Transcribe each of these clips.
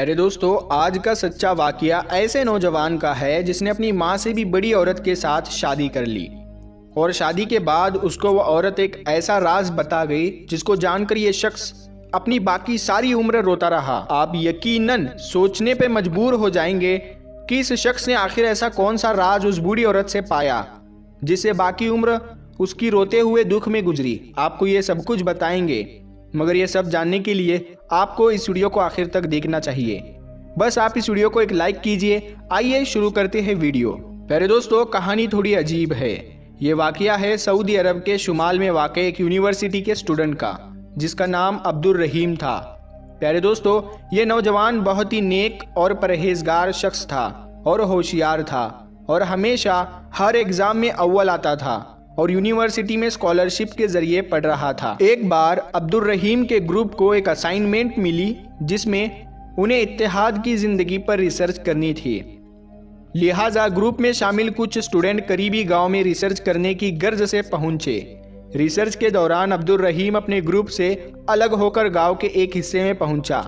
प्यारे दोस्तों, आज का सच्चा वाकया ऐसे नौजवान का है जिसने अपनी माँ से भी बड़ी औरत के साथ शादी कर ली और शादी के बाद उसको वो औरत एक ऐसा राज बता गई जिसको जानकर ये शख्स अपनी बाकी सारी उम्र रोता रहा। आप यकीनन सोचने पे मजबूर हो जाएंगे कि इस शख्स ने आखिर ऐसा कौन सा राज उस बूढ़ी औरत से पाया जिससे बाकी उम्र उसकी रोते हुए दुख में गुजरी। आपको ये सब कुछ बताएंगे, मगर ये सब जानने के लिए आपको इस वीडियो को आखिर तक देखना चाहिए। बस आप इस वीडियो को एक लाइक कीजिए। आइए शुरू करते हैं वीडियो। प्यारे दोस्तों, कहानी थोड़ी अजीब है। ये वाकया है सऊदी अरब के शुमाल में वाक़ एक यूनिवर्सिटी के स्टूडेंट का, जिसका नाम अब्दुल रहीम था। प्यारे दोस्तों, ये नौजवान बहुत ही नेक और परहेजगार शख्स था और होशियार था और हमेशा हर एग्जाम में अव्वल आता था और यूनिवर्सिटी में स्कॉलरशिप के जरिए पढ़ रहा था। एक बार अब्दुल रहीम के ग्रुप को एक असाइनमेंट मिली जिसमें उन्हें इत्तेहाद की जिंदगी पर रिसर्च करनी थी। लिहाजा ग्रुप में शामिल कुछ स्टूडेंट करीबी गांव में रिसर्च करने की गर्ज से पहुंचे। रिसर्च के दौरान अब्दुल रहीम अपने ग्रुप से अलग होकर गांव के एक हिस्से में पहुंचा,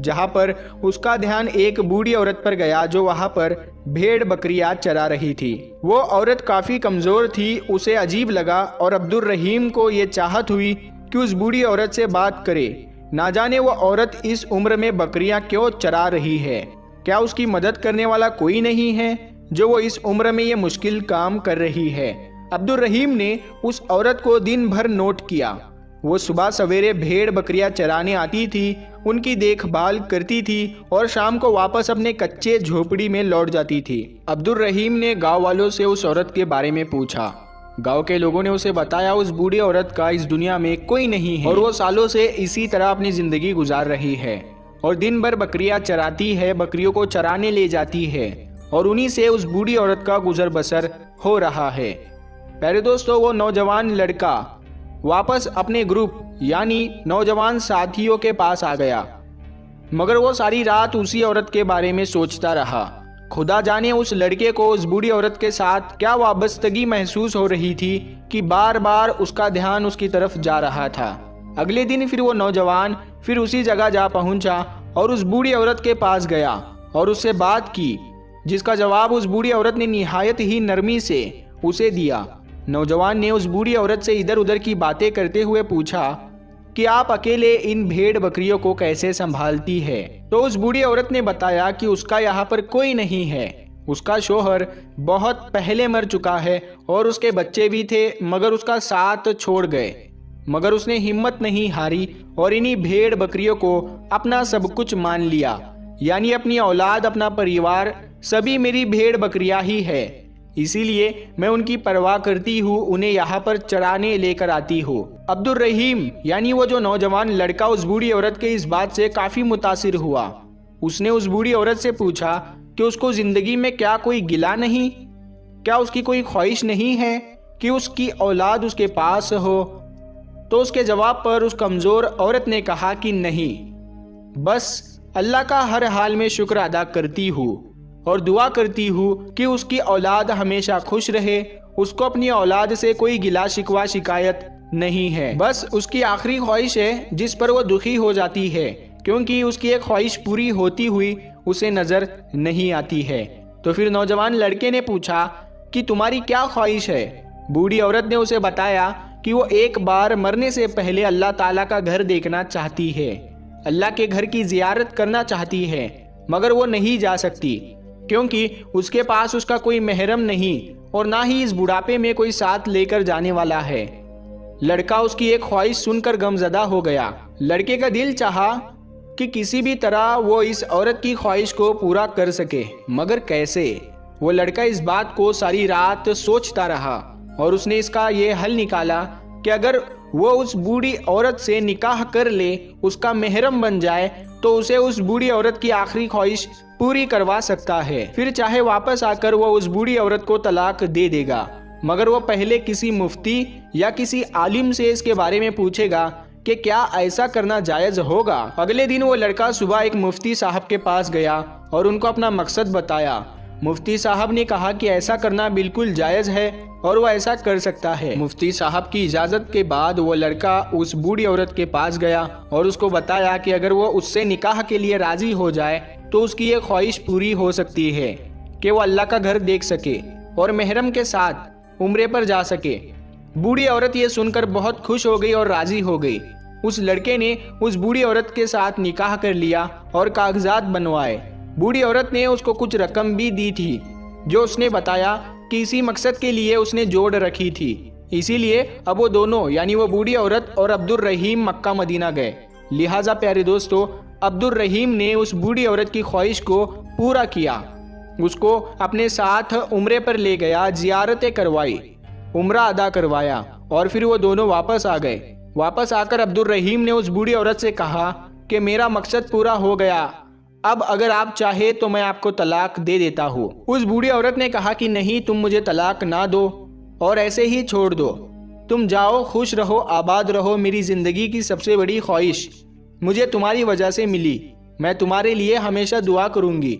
जहां पर उसका ध्यान एक बूढ़ी औरत पर गया जो वहां पर भेड़ बकरियां चरा रही थी। वो औरत काफी कमजोर थी। उसे अजीब लगा और अब्दुल रहीम को ये चाहत हुई कि उस बूढ़ी औरत से बात करे। ना जाने वो औरत इस उम्र में बकरियां क्यों चरा रही है। क्या उसकी मदद करने वाला कोई नहीं है जो वो इस उम्र में ये मुश्किल काम कर रही है। अब्दुल रहीम ने उस औरत को दिन भर नोट किया। वो सुबह सवेरे भेड़ बकरियां चराने आती थी, उनकी देखभाल करती थी और शाम को वापस अपने कच्चे झोपड़ी में लौट जाती थी। अब्दुल रहीम ने गांव वालों से उस औरत के बारे में पूछा। गांव के लोगों ने उसे बताया उस बूढ़ी औरत का इस दुनिया में कोई नहीं है और वो सालों से इसी तरह अपनी जिंदगी गुजार रही है और दिन भर बकरियां चराती है, बकरियों को चराने ले जाती है और उन्हीं से उस बूढ़ी औरत का गुजर बसर हो रहा है। प्यारे दोस्तों, वो नौजवान लड़का वापस अपने ग्रुप यानी नौजवान साथियों के पास आ गया, मगर वो सारी रात उसी औरत के बारे में सोचता रहा। खुदा जाने उस लड़के को उस बूढ़ी औरत के साथ क्या वाबस्तगी महसूस हो रही थी कि बार बार उसका ध्यान उसकी तरफ जा रहा था। अगले दिन फिर वो नौजवान फिर उसी जगह जा पहुंचा और उस बूढ़ी औरत के पास गया और उससे बात की, जिसका जवाब उस बूढ़ी औरत ने निहायत ही नरमी से उसे दिया। नौजवान ने उस बूढ़ी औरत से इधर उधर की बातें करते हुए पूछा कि आप अकेले इन भेड़ बकरियों को कैसे संभालती है। तो उस बूढ़ी औरत ने बताया कि उसका यहाँ पर कोई नहीं है, उसका शोहर बहुत पहले मर चुका है और उसके बच्चे भी थे, मगर उसका साथ छोड़ गए। मगर उसने हिम्मत नहीं हारी और इन्हीं भेड़ बकरियों को अपना सब कुछ मान लिया, यानी अपनी औलाद, अपना परिवार, सभी मेरी भेड़ बकरियां ही है। इसीलिए मैं उनकी परवाह करती हूँ, उन्हें यहाँ पर चराने लेकर आती हूँ। अब्दुल रहीम यानी वो जो नौजवान लड़का उस बूढ़ी औरत के इस बात से काफी मुतासिर हुआ। उसने उस बूढ़ी औरत से पूछा कि उसको जिंदगी में क्या कोई गिला नहीं, क्या उसकी कोई ख्वाहिश नहीं है कि उसकी औलाद उसके पास हो। तो उसके जवाब पर उस कमजोर औरत ने कहा कि नहीं, बस अल्लाह का हर हाल में शुक्र अदा करती हूँ और दुआ करती हूँ कि उसकी औलाद हमेशा खुश रहे। उसको अपनी औलाद से कोई गिला शिकवा शिकायत नहीं है। बस उसकी आखिरी ख्वाहिश है जिस पर वो दुखी हो जाती है, क्योंकि उसकी एक ख्वाहिश पूरी होती हुई उसे नजर नहीं आती है। तो फिर नौजवान लड़के ने पूछा कि तुम्हारी क्या ख्वाहिश है। बूढ़ी औरत ने उसे बताया कि वो एक बार मरने से पहले अल्लाह ताला का घर देखना चाहती है, अल्लाह के घर की जियारत करना चाहती है, मगर वो नहीं जा सकती क्योंकि उसके पास उसका कोई महरम नहीं और ना ही इस बुढ़ापे में कोई साथ लेकर जाने वाला है। लड़का उसकी एक ख्वाहिश सुनकर गमजदा हो गया। लड़के का दिल चाहा कि किसी भी तरह वो इस औरत की ख्वाहिश को पूरा कर सके, मगर कैसे। वो लड़का इस बात को सारी रात सोचता रहा और उसने इसका ये हल निकाला कि अगर वो उस बूढ़ी औरत से निकाह कर ले, उसका महरम बन जाए, तो उसे उस बूढ़ी औरत की आखिरी ख्वाहिश पूरी करवा सकता है। फिर चाहे वापस आकर वो उस बूढ़ी औरत को तलाक दे देगा, मगर वो पहले किसी मुफ्ती या किसी आलिम से इसके बारे में पूछेगा कि क्या ऐसा करना जायज होगा। अगले दिन वो लड़का सुबह एक मुफ्ती साहब के पास गया और उनको अपना मकसद बताया। मुफ्ती साहब ने कहा कि ऐसा करना बिल्कुल जायज है और वो ऐसा कर सकता है। मुफ्ती साहब की इजाजत के बाद वो लड़का उस बूढ़ी औरत के पास गया और उसको बताया कि अगर वो उससे निकाह के लिए राजी हो जाए तो उसकी ये ख्वाहिश पूरी हो सकती है कि वो अल्लाह का घर देख सके और महरम के साथ उम्रे पर जा सके। बूढ़ी औरत ये सुनकर बहुत खुश हो गई और राजी हो गई। उस लड़के ने उस बूढ़ी औरत के साथ निकाह कर लिया और कागजात बनवाए। बूढ़ी औरत ने उसको कुछ रकम भी दी थी जो उसने बताया कि इसी मकसद के लिए उसने जोड़ रखी थी। इसीलिए अब वो दोनों यानी वो बूढ़ी औरत और अब्दुल रहीम मक्का मदीना गए। लिहाजा प्यारे दोस्तों, अब्दुल रहीम ने उस बूढ़ी औरत की ख्वाहिश को पूरा किया। उसको अपने साथ उम्रे पर ले गया, जियारतें करवाई, उम्रा अदा करवाया और फिर वो दोनों वापस आ गए। वापस आकर अब्दुल रहीम ने उस बूढ़ी औरत से कहा कि मेरा मकसद पूरा हो गया, अब अगर आप चाहे तो मैं आपको तलाक दे देता हूँ। उस बूढ़ी औरत ने कहा कि नहीं, तुम मुझे तलाक ना दो और ऐसे ही छोड़ दो। तुम जाओ, खुश रहो, आबाद रहो। मेरी जिंदगी की सबसे बड़ी ख्वाहिश मुझे तुम्हारी वजह से मिली। मैं तुम्हारे लिए हमेशा दुआ करूंगी।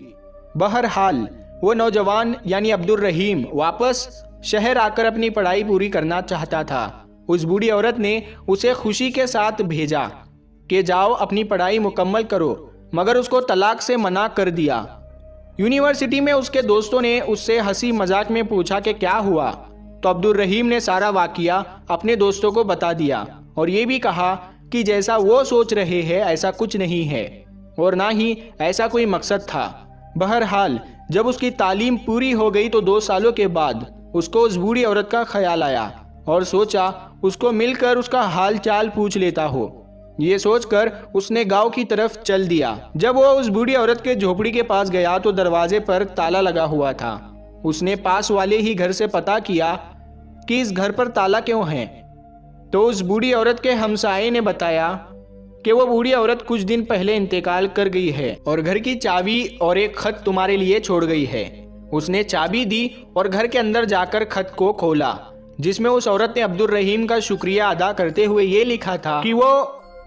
बहरहाल वो नौजवान यानी अब्दुल रहीम वापस शहर आकर अपनी पढ़ाई पूरी करना चाहता था। उस बूढ़ी औरत ने उसे खुशी के साथ भेजा कि जाओ अपनी पढ़ाई मुकम्मल करो, मगर उसको तलाक से मना कर दिया। यूनिवर्सिटी में उसके दोस्तों ने उससे हंसी मजाक में पूछा कि क्या हुआ, तो अब्दुल रहीम ने सारा वाकिया अपने दोस्तों को बता दिया और ये भी कहा कि जैसा वो सोच रहे हैं ऐसा कुछ नहीं है और ना ही ऐसा कोई मकसद था। बहरहाल जब उसकी तालीम पूरी हो गई तो 2 सालों के बाद उसको उस बूढ़ी औरत का ख्याल आया और सोचा उसको मिलकर उसका हाल चाल पूछ लेता हो। ये सोचकर उसने गांव की तरफ चल दिया। जब वो उस बूढ़ी औरत के झोपड़ी के पास गया तो दरवाजे पर ताला लगा हुआ था। उसने पास वाले ही घर से पता किया कि इस घर पर ताला क्यों है। तो उस बूढ़ी औरत के हमसाये ने बताया कि वो बूढ़ी औरत कुछ दिन पहले इंतकाल कर गई है और घर की चाबी और एक खत तुम्हारे लिए छोड़ गई है। उसने चाबी दी और घर के अंदर जाकर खत को खोला, जिसमें उस औरत ने अब्दुल रहीम का शुक्रिया अदा करते हुए ये लिखा था कि वो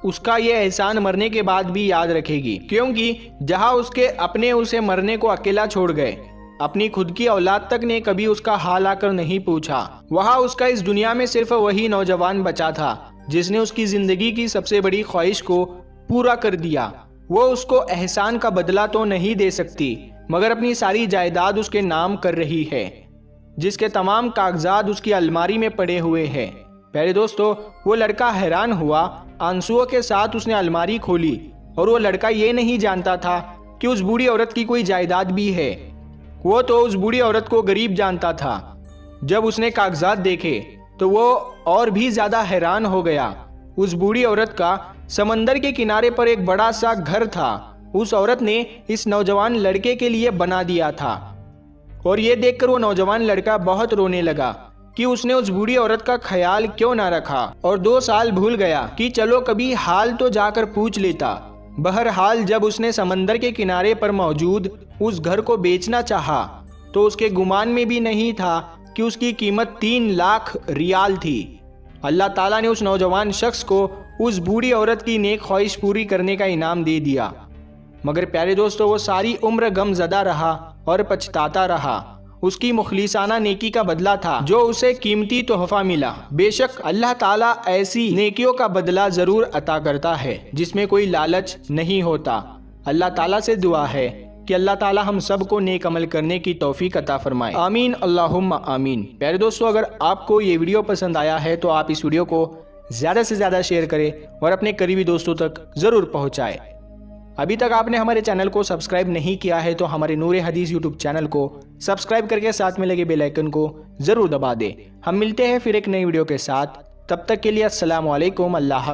उसका ये एहसान मरने के बाद भी याद रखेगी, क्योंकि जहां उसके अपने उसे मरने को अकेला छोड़ गए, अपनी खुद की औलाद तक ने कभी उसका हाल आकर नहीं पूछा। वहां उसका इस दुनिया में सिर्फ वही नौजवान बचा था जिसने उसकी जिंदगी की सबसे बड़ी ख्वाहिश को पूरा कर दिया। वो उसको एहसान का बदला तो नहीं दे सकती, मगर अपनी सारी जायदाद उसके नाम कर रही है, जिसके तमाम कागजात उसकी अलमारी में पड़े हुए हैं। प्यारे दोस्तों, वो लड़का हैरान हुआ। आंसुओं के साथ उसने अलमारी खोली और वो लड़का ये नहीं जानता था कि उस बूढ़ी औरत की कोई जायदाद भी है। वो तो उस बूढ़ी औरत को गरीब जानता था। जब उसने कागजात देखे तो वो और भी ज्यादा हैरान हो गया। उस बूढ़ी औरत का समंदर के किनारे पर एक बड़ा सा घर था। उस औरत ने इस नौजवान लड़के के लिए बना दिया था और ये देखकर वो नौजवान लड़का बहुत रोने लगा कि उसने उस बूढ़ी औरत का ख्याल क्यों ना रखा और 2 साल भूल गया कि चलो कभी हाल तो जाकर पूछ लेता। बहरहाल जब उसने समंदर के किनारे पर मौजूद उस घर को बेचना चाहा तो उसके गुमान में भी नहीं था कि उसकी कीमत 3 लाख रियाल थी। अल्लाह ताला ने उस नौजवान शख्स को उस बूढ़ी औरत की नेक ख्वाहिश पूरी करने का इनाम दे दिया। मगर प्यारे दोस्तों, वो सारी उम्र गमज़दा रहा और पछताता रहा। उसकी मुखलिसाना नेकी का बदला था जो उसे कीमती तोहफा मिला। बेशक अल्लाह ताला ऐसी नेकियों का बदला जरूर अता करता है जिसमें कोई लालच नहीं होता। अल्लाह ताला से दुआ है कि अल्लाह ताला हम सब को नेक अमल करने की तौफीक अता फरमाए। आमीन अल्लाहुम्मा आमीन। प्यारे दोस्तों, अगर आपको ये वीडियो पसंद आया है तो आप इस वीडियो को ज़्यादा से ज़्यादा शेयर करें और अपने करीबी दोस्तों तक ज़रूर पहुँचाएँ। अभी तक आपने हमारे चैनल को सब्सक्राइब नहीं किया है तो हमारे नूर हदीस यूट्यूब चैनल को सब्सक्राइब करके साथ में लगे बेल आइकन को ज़रूर दबा दें। हम मिलते हैं फिर एक नई वीडियो के साथ, तब तक के लिए अस्सलाम वालेकुम। अल्लाह।